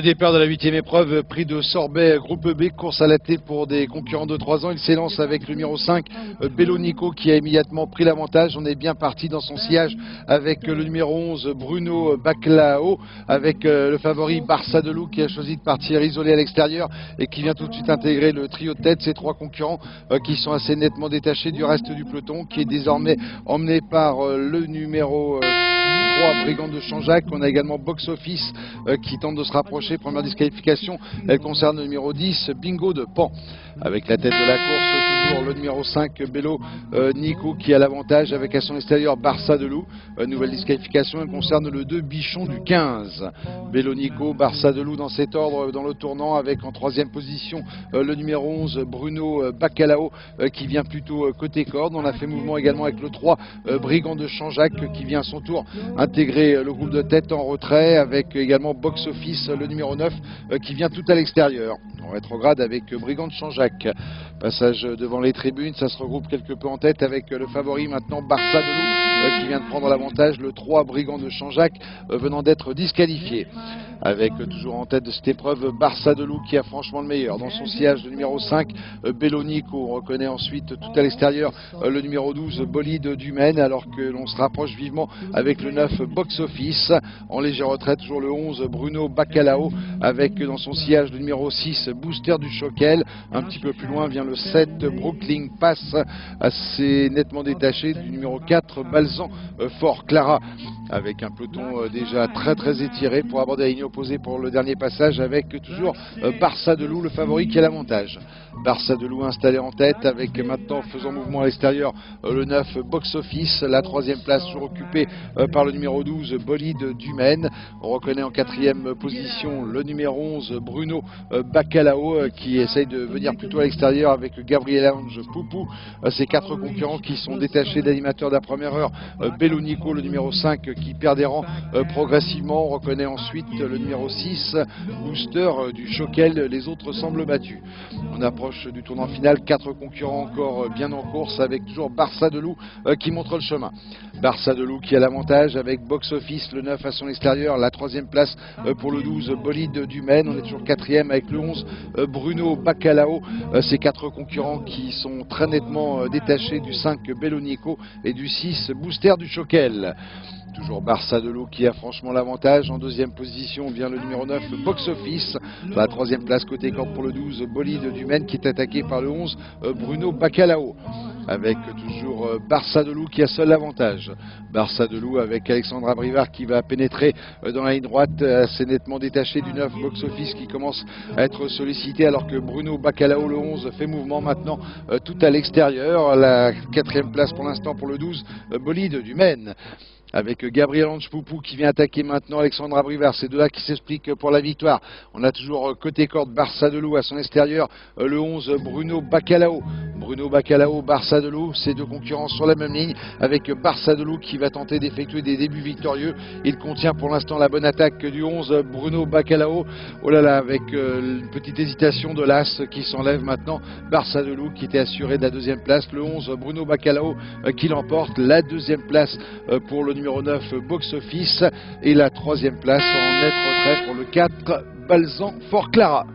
Départ de la 8e épreuve, prix de Sorbet, groupe B, course à la tête pour des concurrents de 3 ans. Il s'élance avec le numéro 5, Bellonico, qui a immédiatement pris l'avantage. On est bien parti dans son sillage avec le numéro 11, Bruno Bacalao, avec le favori Barça de Loup qui a choisi de partir isolé à l'extérieur et qui vient tout de suite intégrer le trio de tête. Ces 3 concurrents qui sont assez nettement détachés du reste du peloton, qui est désormais emmené par le numéro 3, Brigand de Chanjac. On a également Box Office qui tente de se rapprocher. Première disqualification, elle concerne le numéro 10, Bingo de Pan. Avec la tête de la course, toujours le numéro 5, Bello Nico, qui a l'avantage avec à son extérieur Barça de Loup. Nouvelle disqualification, elle concerne le 2, Bichon du 15. Bello Nico, Barça de Loup dans cet ordre dans le tournant, avec en 3e position le numéro 11, Bruno Bacalao, qui vient plutôt côté corde. On a fait mouvement également avec le 3, Brigand de Chanjac, qui vient à son tour intégrer le groupe de tête en retrait, avec également Box Office, le numéro 9, qui vient tout à l'extérieur. En rétrograde avec Brigand de Chanjac. Passage devant les tribunes, ça se regroupe quelque peu en tête avec le favori maintenant Barça de Loup, qui vient de prendre l'avantage, le 3, Brigand de Chanjac, venant d'être disqualifié. Avec toujours en tête de cette épreuve Barça de Loup, qui a franchement le meilleur. Dans son sillage, le numéro 5, Bellonico. On reconnaît ensuite tout à l'extérieur le numéro 12, Bolide du Maine, alors que l'on se rapproche vivement avec le 9, Box Office. En légère retraite, toujours le 11, Bruno Bacalao, avec dans son sillage le numéro 6, Booster du Choquel. Un petit peu plus loin vient le 7, Brooklyn Pass, assez nettement détaché du numéro 4, Balzan Fort Clara, avec un peloton déjà très étiré pour aborder la ligne opposée pour le dernier passage, avec toujours Barça de Loup, le favori, qui a l'avantage. Barça de Loup installé en tête, avec maintenant faisant mouvement à l'extérieur le 9, Box Office. La 3e place toujours occupée par le numéro 12, Bolide du Maine. On reconnaît en 4e position le numéro 11, Bruno Bacalao, qui essaye de venir plutôt à l'extérieur avec Gabriel Ange Poupou. Ces 4 concurrents qui sont détachés d'animateurs de la première heure. Bellonico, le numéro 5, qui perd des rangs progressivement. On reconnaît ensuite le numéro 6, Booster du Choquel. Les autres semblent battus. On approche du tournant final, 4 concurrents encore bien en course, avec toujours Barça de Loup qui montre le chemin. Barça de Loup qui a l'avantage avec Box Office, le 9 à son extérieur. La 3e place pour le 12, Bolide du Maine. On est toujours 4e avec le 11, Bruno Bacalao. Ces 4 concurrents qui sont très nettement détachés du 5, Bellonico, et du 6, Booster du Choquel. Toujours Barça de Loup qui a franchement l'avantage. En 2e position vient le numéro 9, Box Office. La 3e place côté corde pour le 12, Bolide du Maine, qui est attaqué par le 11, Bruno Bacalao. Avec toujours Barça de Loup qui a seul l'avantage. Barça de Loup avec Alexandra Brivard qui va pénétrer dans la ligne droite, assez nettement détaché du 9, Box Office, qui commence à être sollicité, alors que Bruno Bacalao, le 11, fait mouvement maintenant tout à l'extérieur. La 4e place pour l'instant pour le 12, Bolide du Maine, avec Gabriel Ange Poupou qui vient attaquer maintenant Alexandra Brivard. C'est de là qui s'explique pour la victoire. On a toujours côté corde Barça de Loup, à son extérieur le 11, Bruno Bacalao. Bruno Bacalao, Barça de Loup, ces 2 concurrents sur la même ligne, avec Barça de Loup qui va tenter d'effectuer des débuts victorieux. Il contient pour l'instant la bonne attaque du 11, Bruno Bacalao. Oh là là, avec une petite hésitation de l'As qui s'enlève maintenant. Barça de Loup qui était assuré de la 2e place. Le 11, Bruno Bacalao, qui l'emporte. La 2e place pour le numéro 9, Box Office, et la 3e place en net retrait pour le 4, Balzan Fort Clara.